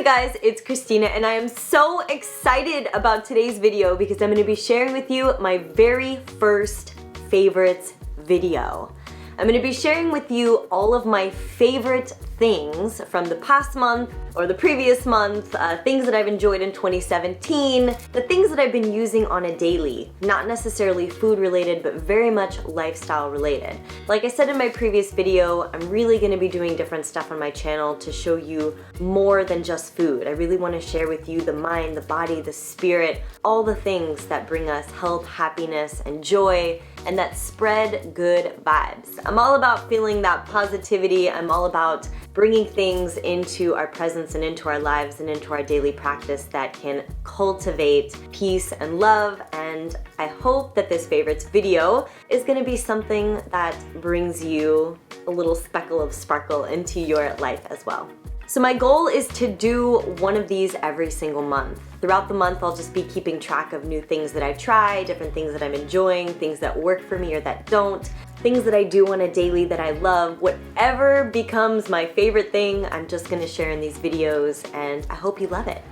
guys, it's Christina and I am so excited about today's video because I'm going to be sharing with you my very first favorites video. I'm going to be sharing with you all of my favorite things from the past month or the previous month, things that I've enjoyed in 2017, the things that I've been using on a daily, not necessarily food related, but very much lifestyle related. Like I said in my previous video, I'm really going to be doing different stuff on my channel to show you more than just food. I really want to share with you the mind, the body, the spirit, all the things that bring us health, happiness, and joy, and that spread good vibes. I'm all about feeling that positivity. I'm all about bringing things into our presence and into our lives and into our daily practice that can cultivate peace and love. And I hope that this favorites video is going to be something that brings you a little speckle of sparkle into your life as well. So my goal is to do one of these every single month. Throughout the month, I'll just be keeping track of new things that I try, different things that I'm enjoying, things that work for me or that don't, things that I do on a daily that I love. Whatever becomes my favorite thing, I'm just gonna share in these videos, and I hope you love it.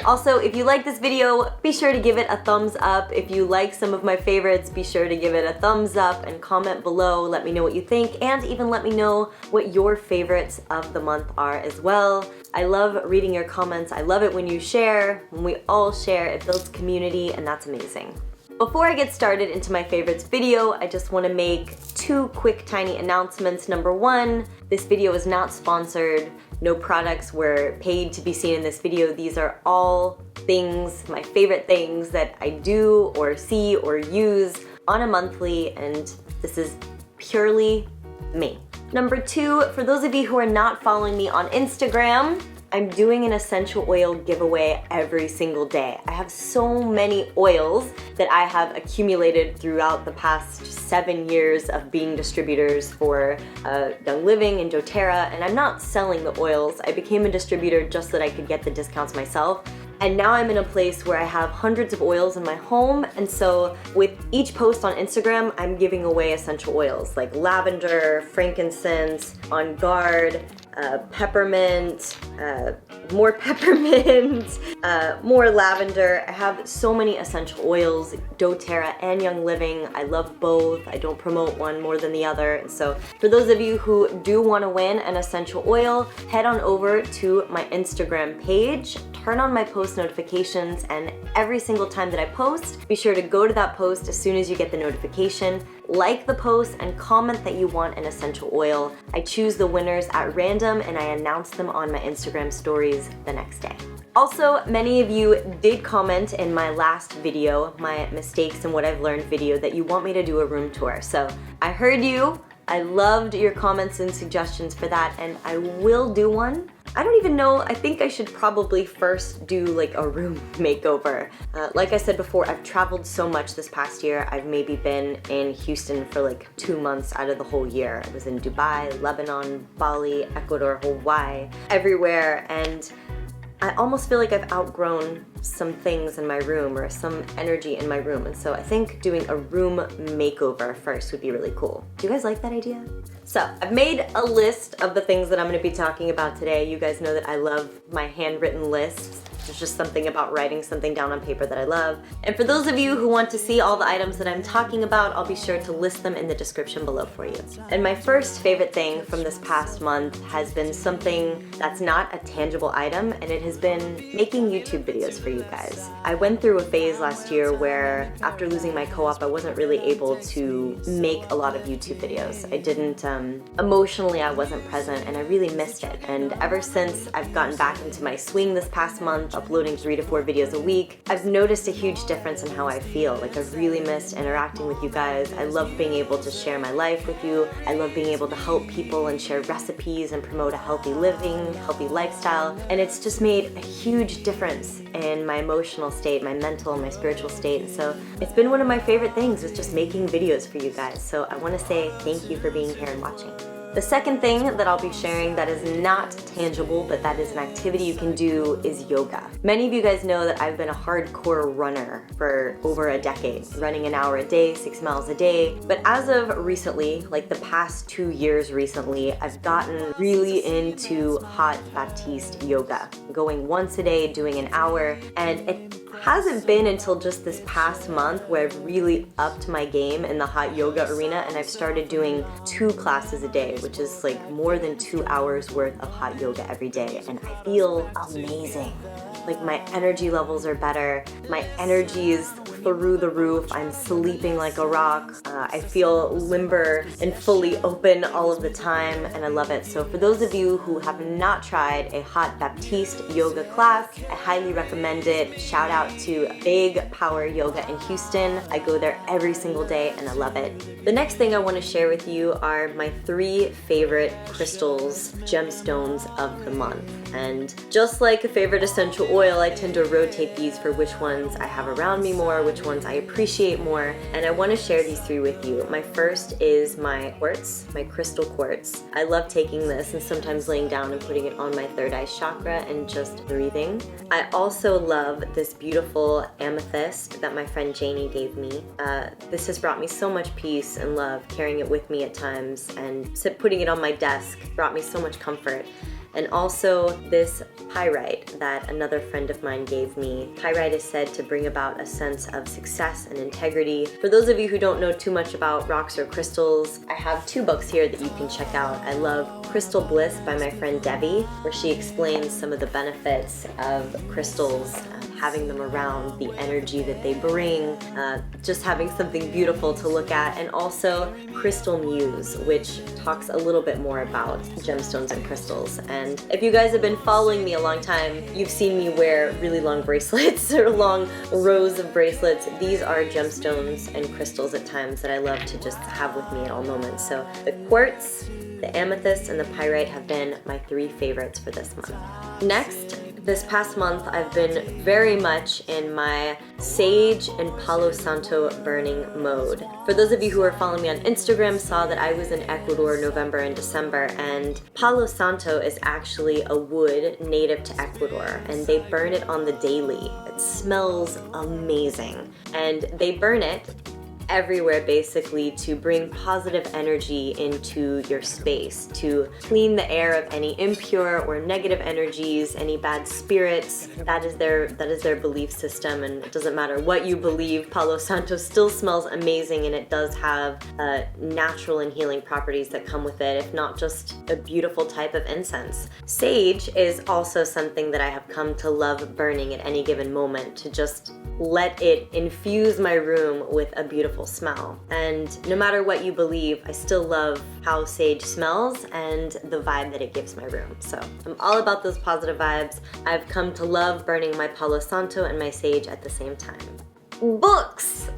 Also, if you like this video, be sure to give it a thumbs up. If you like some of my favorites, be sure to give it a thumbs up and comment below. Let me know what you think, and even let me know what your favorites of the month are as well. I love reading your comments. I love it when you share. When we all share, it builds community, and that's amazing. Before I get started into my favorites video, I just want to make two quick tiny announcements. Number one, this video is not sponsored. No products were paid to be seen in this video. These are all things, my favorite things that I do or see or use on a monthly, and this is purely me. Number two, for those of you who are not following me on Instagram, I'm doing an essential oil giveaway every single day. I have so many oils that I have accumulated throughout the past 7 years of being distributors for Young Living and doTERRA, and I'm not selling the oils. I became a distributor just so that I could get the discounts myself. And now I'm in a place where I have hundreds of oils in my home, and so with each post on Instagram, I'm giving away essential oils like lavender, frankincense, On Guard, peppermint, more peppermint, more lavender. I have so many essential oils, doTERRA and Young Living. I love both. I don't promote one more than the other. And so for those of you who do want to win an essential oil, head on over to my Instagram page, turn on my post notifications, and every single time that I post, be sure to go to that post as soon as you get the notification, like the post, and comment that you want an essential oil. I choose the winners at random and I announce them on my Instagram stories the next day. Also, many of you did comment in my last video, my mistakes and what I've learned video, that you want me to do a room tour. So I heard you. I loved your comments and suggestions for that, and I will do one. I don't even know, I think I should probably first do like a room makeover. Like I said before, I've traveled so much this past year. I've maybe been in Houston for like 2 months out of the whole year. I was in Dubai, Lebanon, Bali, Ecuador, Hawaii, everywhere, and I almost feel like I've outgrown some things in my room or some energy in my room, and so I think doing a room makeover first would be really cool. Do you guys like that idea? So I've made a list of the things that I'm going to be talking about today. You guys know that I love my handwritten lists. There's just something about writing something down on paper that I love. And for those of you who want to see all the items that I'm talking about, I'll be sure to list them in the description below for you. And my first favorite thing from this past month has been something that's not a tangible item, and it has been making YouTube videos for you guys. I went through a phase last year where after losing my co-op, I wasn't really able to make a lot of YouTube videos. I didn't, emotionally I wasn't present, and I really missed it. And ever since I've gotten back into my swing this past month, uploading 3 to 4 videos a week, I've noticed a huge difference in how I feel. Like, I've really missed interacting with you guys. I love being able to share my life with you. I love being able to help people and share recipes and promote a healthy living, healthy lifestyle. And it's just made a huge difference in my emotional state, my mental, my spiritual state. So it's been one of my favorite things, is just making videos for you guys. So I want to say thank you for being here and watching. The second thing that I'll be sharing that is not tangible, but that is an activity you can do, is yoga. Many of you guys know that I've been a hardcore runner for over a decade, running an hour a day, 6 miles a day. But as of recently, like the past 2 years recently, I've gotten really into hot Baptiste yoga, going once a day, doing an hour, and it hasn't been until just this past month where I've really upped my game in the hot yoga arena, and I've started doing 2 classes a day, which is like more than 2 hours worth of hot yoga every day, and I feel amazing. Like my energy levels are better, my energy is through the roof, I'm sleeping like a rock, I feel limber and fully open all of the time, and I love it. So for those of you who have not tried a hot Baptiste yoga class, I highly recommend it. Shout out to Big Power Yoga in Houston. I go there every single day and I love it. The next thing I want to share with you are my 3 favorite crystals, gemstones of the month. And just like a favorite essential oil, I tend to rotate these for which ones I have around me more, which ones I appreciate more, and I want to share these 3 with you. My first is my quartz, my crystal quartz. I love taking this and sometimes laying down and putting it on my third eye chakra and just breathing. I also love this beautiful amethyst that my friend Janie gave me. This has brought me so much peace and love, carrying it with me at times, and putting it on my desk brought me so much comfort. And also this pyrite that another friend of mine gave me. Pyrite is said to bring about a sense of success and integrity. For those of you who don't know too much about rocks or crystals, I have 2 books here that you can check out. I love Crystal Bliss by my friend Devi, where she explains some of the benefits of crystals, having them around, the energy that they bring, just having something beautiful to look at, and also Crystal Muse, which talks a little bit more about gemstones and crystals. And if you guys have been following me a long time, you've seen me wear really long bracelets or long rows of bracelets. These are gemstones and crystals at times that I love to just have with me at all moments. So the quartz, the amethyst, and the pyrite have been my 3 favorites for this month. Next, this past month, I've been very much in my sage and Palo Santo burning mode. For those of you who are following me on Instagram saw that I was in Ecuador November and December, and Palo Santo is actually a wood native to Ecuador, and they burn it on the daily. It smells amazing, and they burn it everywhere basically to bring positive energy into your space, to clean the air of any impure or negative energies, any bad spirits. That is their belief system, and it doesn't matter what you believe, Palo Santo still smells amazing, and it does have natural and healing properties that come with it, if not just a beautiful type of incense. Sage is also something that I have come to love burning at any given moment, to just let it infuse my room with a beautiful smell. And no matter what you believe, I still love how sage smells and the vibe that it gives my room. So I'm all about those positive vibes. I've come to love burning my Palo Santo and my sage at the same time. Books!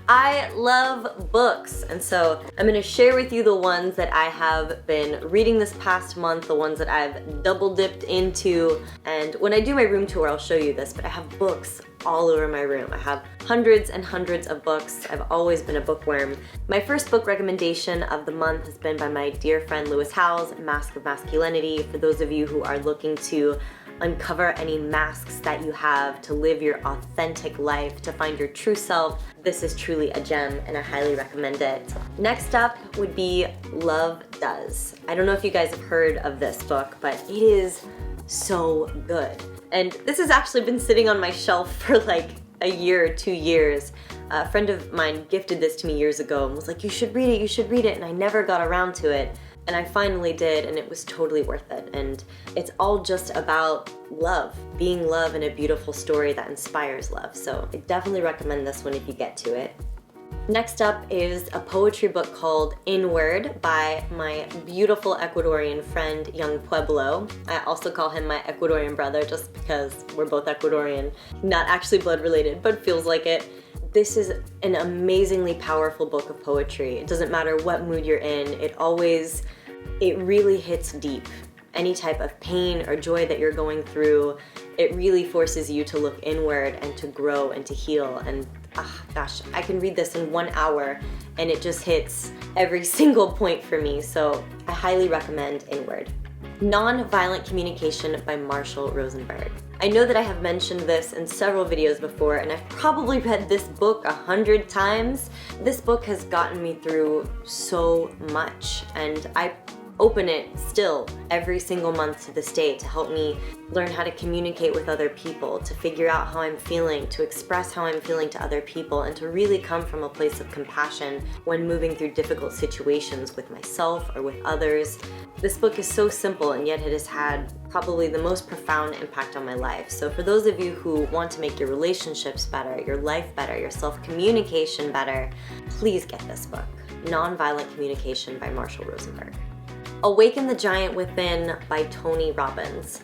I love books, and so I'm going to share with you the ones that I have been reading this past month, the ones that I've double dipped into, and when I do my room tour I'll show you this, but I have books all over my room. I have hundreds and hundreds of books. I've always been a bookworm. My first book recommendation of the month has been by my dear friend Lewis Howes, Mask of Masculinity. For those of you who are looking to uncover any masks that you have to live your authentic life, to find your true self, this is truly a gem and I highly recommend it. Next up would be Love Does. I don't know if you guys have heard of this book, but it is so good. And this has actually been sitting on my shelf for like a year or 2 years. A friend of mine gifted this to me years ago and was like, you should read it, and I never got around to it. And I finally did, and it was totally worth it. And it's all just about love, being love, and a beautiful story that inspires love. So I definitely recommend this one if you get to it. Next up is a poetry book called Inward by my beautiful Ecuadorian friend, young Pueblo. I also call him my Ecuadorian brother just because we're both Ecuadorian. Not actually blood related, but feels like it. This is an amazingly powerful book of poetry. It doesn't matter what mood you're in, it really hits deep. Any type of pain or joy that you're going through, it really forces you to look inward and to grow and to heal. And gosh, I can read this in 1 hour and it just hits every single point for me, so I highly recommend Inward. Non-Violent Communication by Marshall Rosenberg. I know that I have mentioned this in several videos before, and I've probably read this book 100 times. This book has gotten me through so much, and I open it still every single month to this day to help me learn how to communicate with other people, to figure out how I'm feeling, to express how I'm feeling to other people, and to really come from a place of compassion when moving through difficult situations with myself or with others. This book is so simple, and yet it has had probably the most profound impact on my life. So for those of you who want to make your relationships better, your life better, your self-communication better, please get this book, Nonviolent Communication by Marshall Rosenberg. Awaken the Giant Within by Tony Robbins.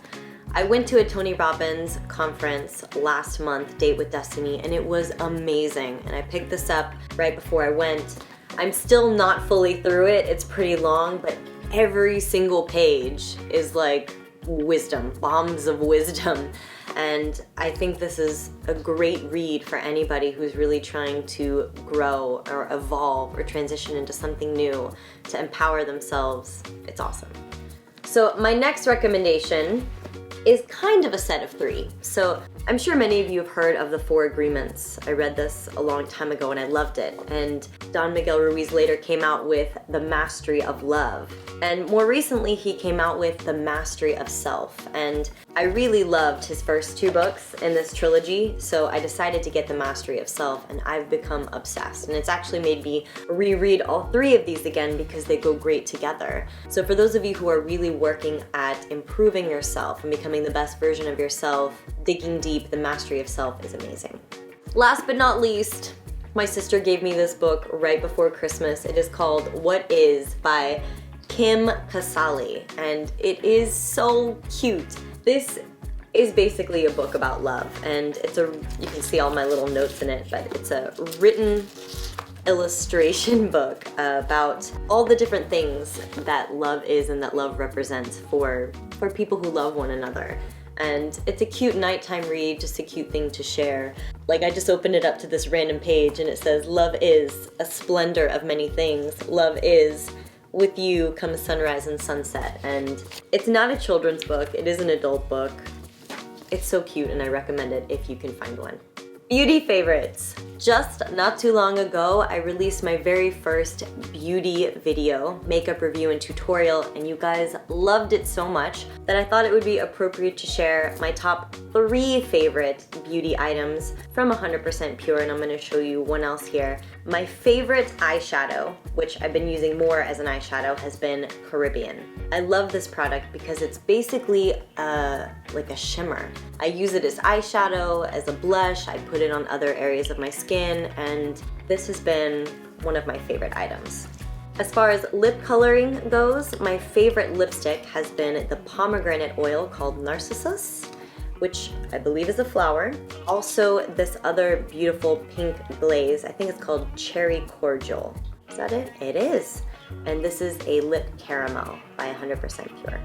I went to a Tony Robbins conference last month, Date with Destiny, and it was amazing. And I picked this up right before I went. I'm still not fully through it. It's pretty long, but every single page is like wisdom, bombs of wisdom. And I think this is a great read for anybody who's really trying to grow or evolve or transition into something new, to empower themselves. It's awesome. So my next recommendation is kind of a set of 3. So I'm sure many of you have heard of the 4 Agreements. I read this a long time ago and I loved it. And Don Miguel Ruiz later came out with The Mastery of Love. And more recently he came out with The Mastery of Self. And I really loved his first 2 books in this trilogy, so I decided to get The Mastery of Self, and I've become obsessed. And it's actually made me reread all 3 of these again because they go great together. So for those of you who are really working at improving yourself and becoming the best version of yourself, digging deep, The Mastery of Self is amazing. Last but not least, my sister gave me this book right before Christmas. It is called What Is by Kim Casali, and it is so cute. This is basically a book about love, and you can see all my little notes in it, but it's a written illustration book about all the different things that love is and that love represents for people who love one another. And it's a cute nighttime read, just a cute thing to share. Like, I just opened it up to this random page and it says, love is a splendor of many things. Love is with you come sunrise and sunset. And it's not a children's book, it is an adult book. It's so cute and I recommend it if you can find one. Beauty favorites. Just not too long ago, I released my very first beauty video, makeup review and tutorial, and you guys loved it so much that I thought it would be appropriate to share my top 3 favorite beauty items from 100% Pure, and I'm going to show you one else here. My favorite eyeshadow, which I've been using more as an eyeshadow, has been Caribbean. I love this product because it's basically like a shimmer. I use it as eyeshadow, as a blush, I put it on other areas of my skin, and this has been one of my favorite items. As far as lip coloring goes, my favorite lipstick has been the pomegranate oil called Narcissus, which I believe is a flower. Also this other beautiful pink glaze, I think it's called Cherry Cordial. Is that it? It is. And this is a lip caramel by 100% Pure.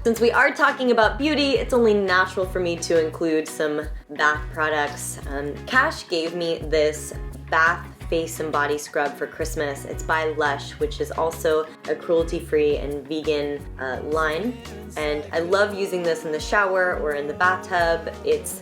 Since we are talking about beauty, it's only natural for me to include some bath products. Cash gave me this bath face and body scrub for Christmas. It's by Lush, which is also a cruelty-free and vegan line. And I love using this in the shower or in the bathtub. It's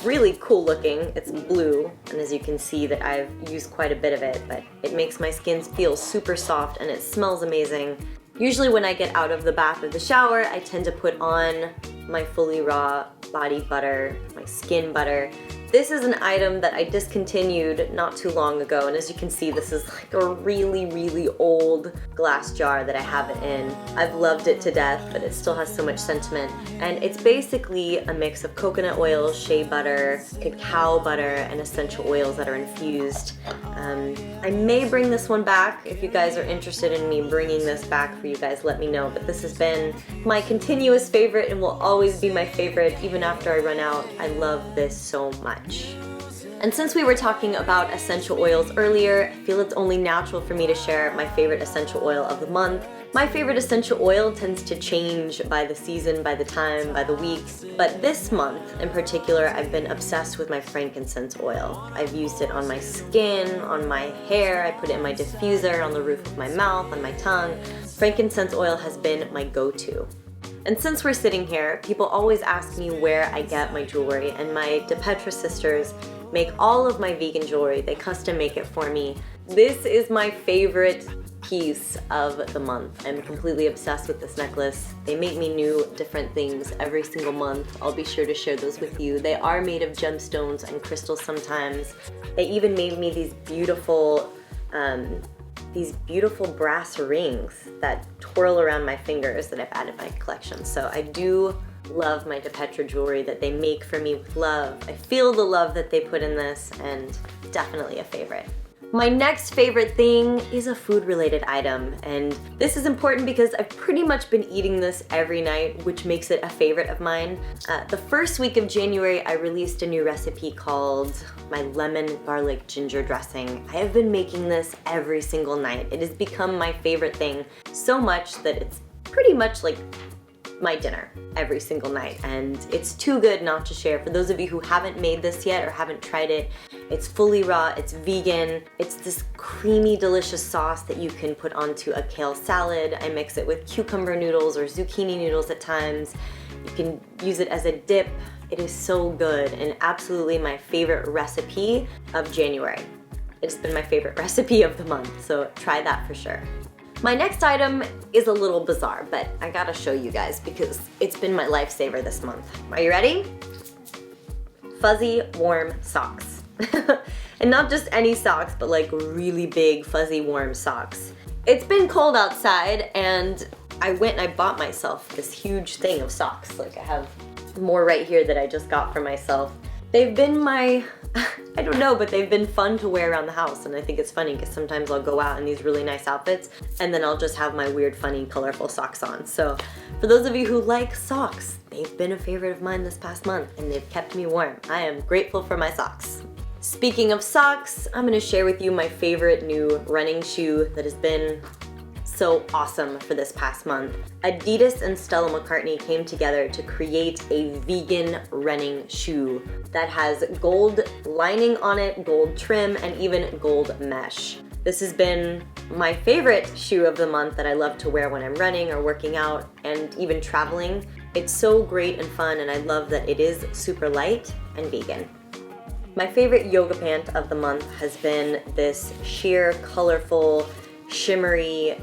really cool looking. It's blue, and as you can see that I've used quite a bit of it, but it makes my skin feel super soft and it smells amazing. Usually when I get out of the bath or the shower, I tend to put on my FullyRaw body butter, my skin butter. This is an item that I discontinued not too long ago, and as you can see, this is like a really, really old glass jar that I have it in. I've loved it to death, but it still has so much sentiment. And it's basically a mix of coconut oil, shea butter, cacao butter, and essential oils that are infused. I may bring this one back. If you guys are interested in me bringing this back for you guys, let me know. But this has been my continuous favorite and will always be my favorite even after I run out. I love this so much. And since we were talking about essential oils earlier, I feel it's only natural for me to share my favorite essential oil of the month. My favorite essential oil tends to change by the season, by the time, by the week, but this month in particular, I've been obsessed with my frankincense oil. I've used it on my skin, on my hair, I put it in my diffuser, on the roof of my mouth, on my tongue. Frankincense oil has been my go-to. And since we're sitting here, people always ask me where I get my jewelry, and my Depetra sisters make all of my vegan jewelry. They custom make it for me. This is my favorite piece of the month. I'm completely obsessed with this necklace. They make me new different things every single month. I'll be sure to share those with you. They are made of gemstones and crystals sometimes. They even made me these beautiful brass rings that twirl around my fingers that I've added to my collection. So I do love my Depetra jewelry that they make for me with love. I feel the love that they put in this, and definitely a favorite. My next favorite thing is a food-related item, and this is important because I've pretty much been eating this every night, which makes it a favorite of mine. The first week of January, I released a new recipe called my lemon garlic ginger dressing. I have been making this every single night. It has become my favorite thing so much that it's pretty much like my dinner every single night, and it's too good not to share. For those of you who haven't made this yet or haven't tried it, it's fully raw, it's vegan, it's this creamy, delicious sauce that you can put onto a kale salad. I mix it with cucumber noodles or zucchini noodles at times. You can use it as a dip. It is so good and absolutely my favorite recipe of January. It's been my favorite recipe of the month, so try that for sure. My next item is a little bizarre, but I gotta show you guys because it's been my lifesaver this month. Are you ready? Fuzzy warm socks. And not just any socks, but like really big fuzzy warm socks. It's been cold outside and I went and I bought myself this huge thing of socks. Like I have more right here that I just got for myself. They've been I don't know, but they've been fun to wear around the house, and I think it's funny because sometimes I'll go out in these really nice outfits and then I'll just have my weird, funny, colorful socks on. So for those of you who like socks, they've been a favorite of mine this past month and they've kept me warm. I am grateful for my socks. Speaking of socks, I'm gonna share with you my favorite new running shoe that has been so awesome for this past month. Adidas and Stella McCartney came together to create a vegan running shoe that has gold lining on it, gold trim, and even gold mesh. This has been my favorite shoe of the month that I love to wear when I'm running or working out and even traveling. It's so great and fun, and I love that it is super light and vegan. My favorite yoga pant of the month has been this sheer, colorful, shimmery,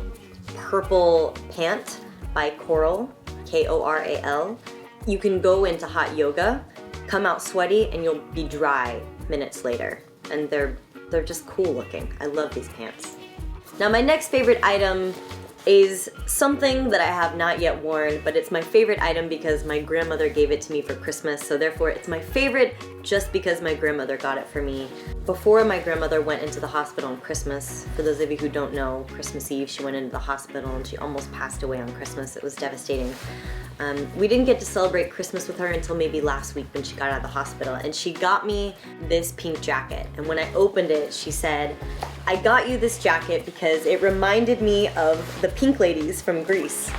purple pant by Koral, K-O-R-A-L. You can go into hot yoga, come out sweaty, and you'll be dry minutes later. And they're just cool looking. I love these pants. Now my next favorite item is something that I have not yet worn, but it's my favorite item because my grandmother gave it to me for Christmas, so therefore it's my favorite just because my grandmother got it for me. Before my grandmother went into the hospital on Christmas, for those of you who don't know, Christmas Eve she went into the hospital and she almost passed away on Christmas. It was devastating. We didn't get to celebrate Christmas with her until maybe last week when she got out of the hospital, and she got me this pink jacket, and when I opened it she said, "I got you this jacket because it reminded me of the pink ladies from Greece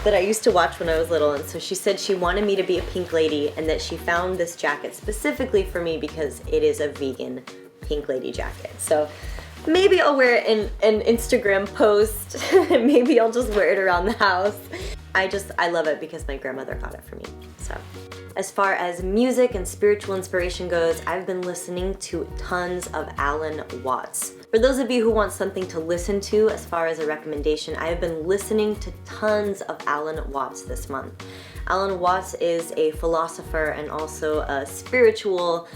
that I used to watch when I was little," and so she said she wanted me to be a pink lady and that she found this jacket specifically for me because it is a vegan pink lady jacket. So maybe I'll wear it in an Instagram post, maybe I'll just wear it around the house. I love it because my grandmother got it for me. So as far as music and spiritual inspiration goes, I've been listening to tons of Alan Watts. For those of you who want something to listen to as far as a recommendation, I have been listening to tons of Alan Watts this month. Alan Watts is a philosopher and also a spiritual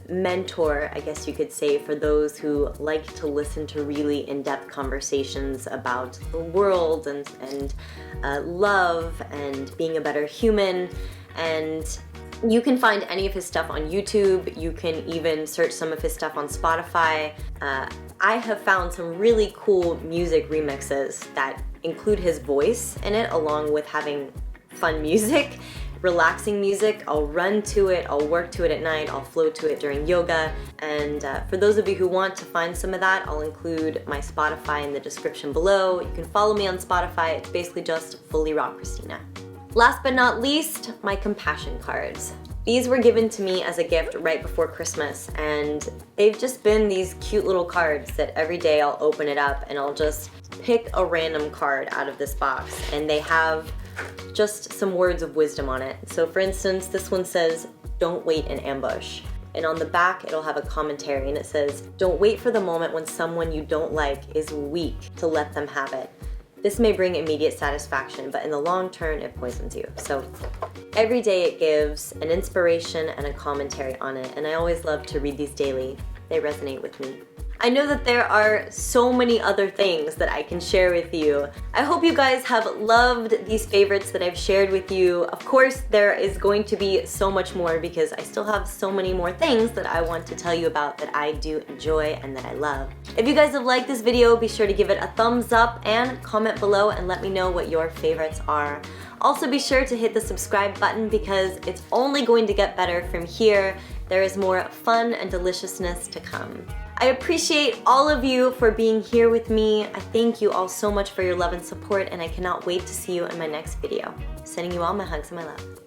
mentor, I guess you could say, for those who like to listen to really in-depth conversations about the world and love and being a better human. And you can find any of his stuff on YouTube. You can even search some of his stuff on Spotify. I have found some really cool music remixes that include his voice in it along with having fun music. relaxing music. I'll run to it, I'll work to it at night, I'll flow to it during yoga. And for those of you who want to find some of that, I'll include my Spotify in the description below. You can follow me on Spotify. It's basically just FullyRawKristina. Last but not least, my compassion cards. These were given to me as a gift right before Christmas, and they've just been these cute little cards that every day I'll open it up and I'll just pick a random card out of this box, and they have just some words of wisdom on it. So for instance, this one says, "Don't wait in ambush." And on the back, it'll have a commentary, and it says, "Don't wait for the moment when someone you don't like is weak to let them have it. This may bring immediate satisfaction, but in the long term, it poisons you." So every day it gives an inspiration and a commentary on it, and I always love to read these daily. They resonate with me. I know that there are so many other things that I can share with you. I hope you guys have loved these favorites that I've shared with you. Of course, there is going to be so much more because I still have so many more things that I want to tell you about that I do enjoy and that I love. If you guys have liked this video, be sure to give it a thumbs up and comment below and let me know what your favorites are. Also be sure to hit the subscribe button because it's only going to get better from here. There is more fun and deliciousness to come. I appreciate all of you for being here with me. I thank you all so much for your love and support, and I cannot wait to see you in my next video. Sending you all my hugs and my love.